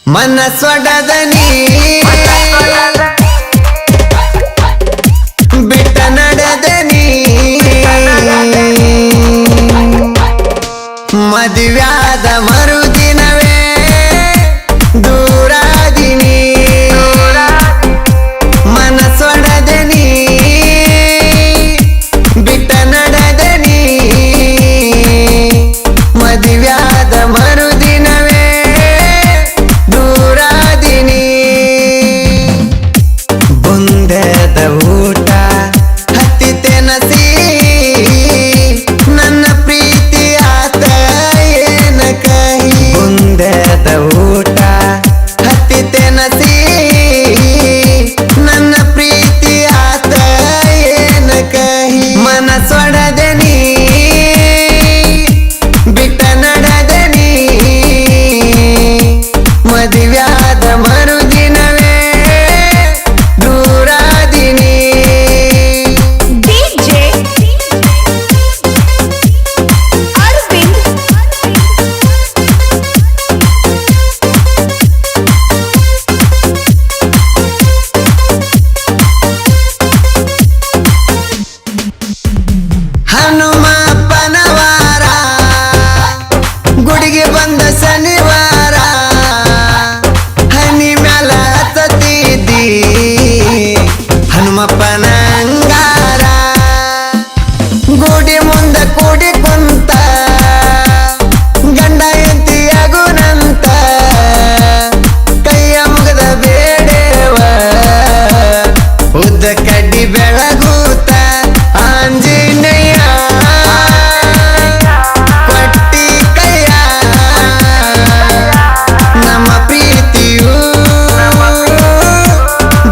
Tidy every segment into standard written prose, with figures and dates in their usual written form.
ಮನಸ್ಸೊಡದನಿ ಬಿಟ್ಟ ನಡೆದನಿ ಮದುವ್ಯಾದ ಮರುದಿನವೇ ದೂರಾದಿನಿ ಮನಸ್ಸೊಡದನಿ ಬಿಟ್ಟ ನಡೆದನಿ ಮದುವ್ಯಾದ ಮರುದಿನವೇ ದೂರಾದಿನಿ ಬುಂದೆದ ಊಟ ಹತ್ತಿತೆನಸಿ ನನ್ನ ಪ್ರೀತಿ ಆತ ಏನ ಕಹಿ ಬುಂದೆದ ಊಟ ಹತ್ತಿತೆನಸಿ ನನ್ನ ಪ್ರೀತಿ ಆತ ಏನ ಕಹಿ ಮನಸ್ಸೊಡದನಿ ಬಿಟ್ಟ ನಡೆದನಿ ಮದುವ್ಯಾದ ಮರುದಿನವೇ ದೂರಾದಿನಿ DJ Arvind ಹನುಮಪ್ಪನ ವಾರ ಗುಡಿಗೆ ಬಂದ ಶನಿವಾರ ಹನಿ ಮ್ಯಾಲ ಹತ್ತತಿದ್ದಿ ಹನುಮಪ್ಪನ ಅಂಗಾರ ಗುಡಿ ಮುಂದ ಕೂಡಿ ಕುಂತ ಗಂಡ ಎಂತಿ ಆಗುನಂತ ಕೈಯ ಮುಗದ ಬೇಡೇವ ಉದ್ದ ಕಡ್ಡಿ ಬೆಳಗೂತ ಆಂಜನೇಯ ಕೊಟ್ಟಿ ಕೈಯ ನಮ್ಮ ಪ್ರೀತಿಯು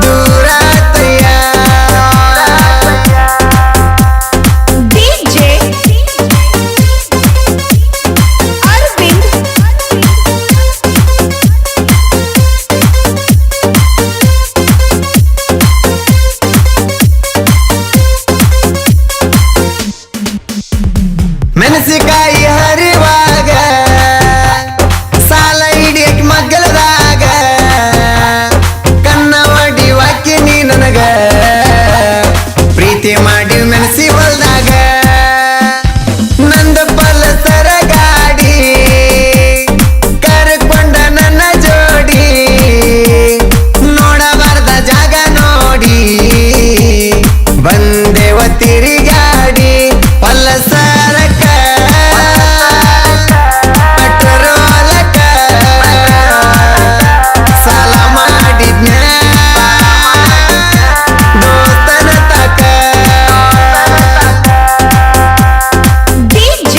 ದೂರಾತಯ್ಯ DJ Arvind ಮೆಣಸಿಕಾಯಿ ಹರಿವಾಗ ಸಾಲ ಹಿಡಿಯಕ್ ಮಗ್ಗಲದಾಗ ಕನ್ನ ಹೊಡಿವಾಕಿ ನೀ ನನಗ ಪ್ರೀತಿ ಮಾಡಿ ಮೆಣಸಿ ಹೊಲ್ದಾಗ ನಂದ ಪಲ್ಸರ ಗಾಡಿ ಕರ್ಕೊಂಡ ನನ್ನ ಜೋಡಿ ನೋಡಬಾರ್ದ ಜಾಗ ನೋಡಿ ಬಂದೇವ ತಿರುಗಾಡಿ ಪಲ್ಸರಕ ಪೆಟ್ರೋಲಕ ಸಾಲ ಮಾಡಿದ್ನ ದೋಸ್ತನ ತಕ DJ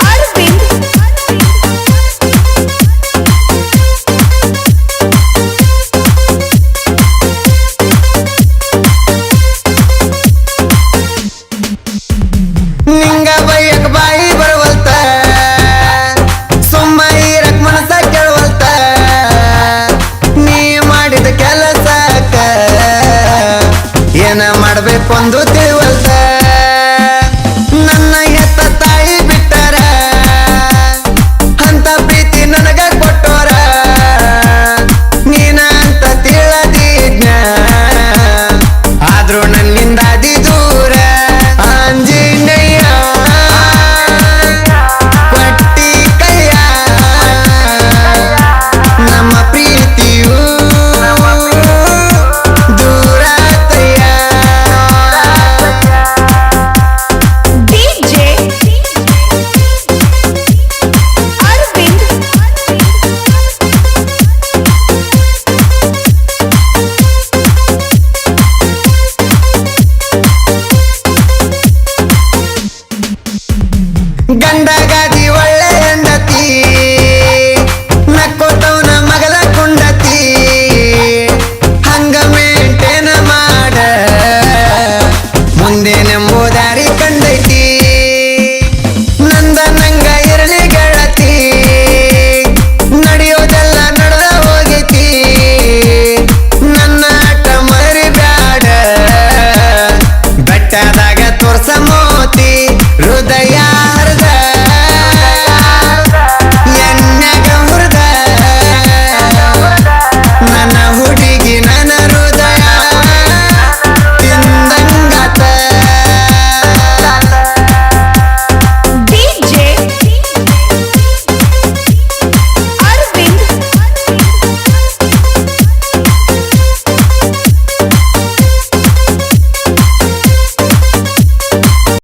Arvind ನಿಂಗ ಬೈಯಕ್ ಬಾಯಿ ಬರವಲ್ತ ಸುಮ್ಮ ಇರಕ್ ಮನಸ ಕೇಳವಲ್ತ ನೀ ಮಾಡಿದ ಕೆಲಸಕ್ಕ ಏನ ಮಾಡ್ಬೇಕು ಒಂದು ತಿಳಿವಲ್ತ ನನ್ನ ಹೆತ್ತ ತಾಯಿ ಬಿಟ್ಟರ ಅಂತ ಪ್ರೀತಿ ನನಗ ಕೊಟ್ಟೋರ ನೀನ ಅಂತ ತಿಳಿದಿದ್ನ ಆದ್ರೂ ನನ್ನಿಂದ ಅದಿ ದೂರ ಆಂಜನೇಯ ಕೊಟ್ಟಿ ಕೈಯ ನಮ್ಮ ಪ್ರೀತಿಯು ದೂರಾತಯ್ಯ DJ Arvind ಗಂಡ ಗಾದಿ ಒಳ್ಳೆ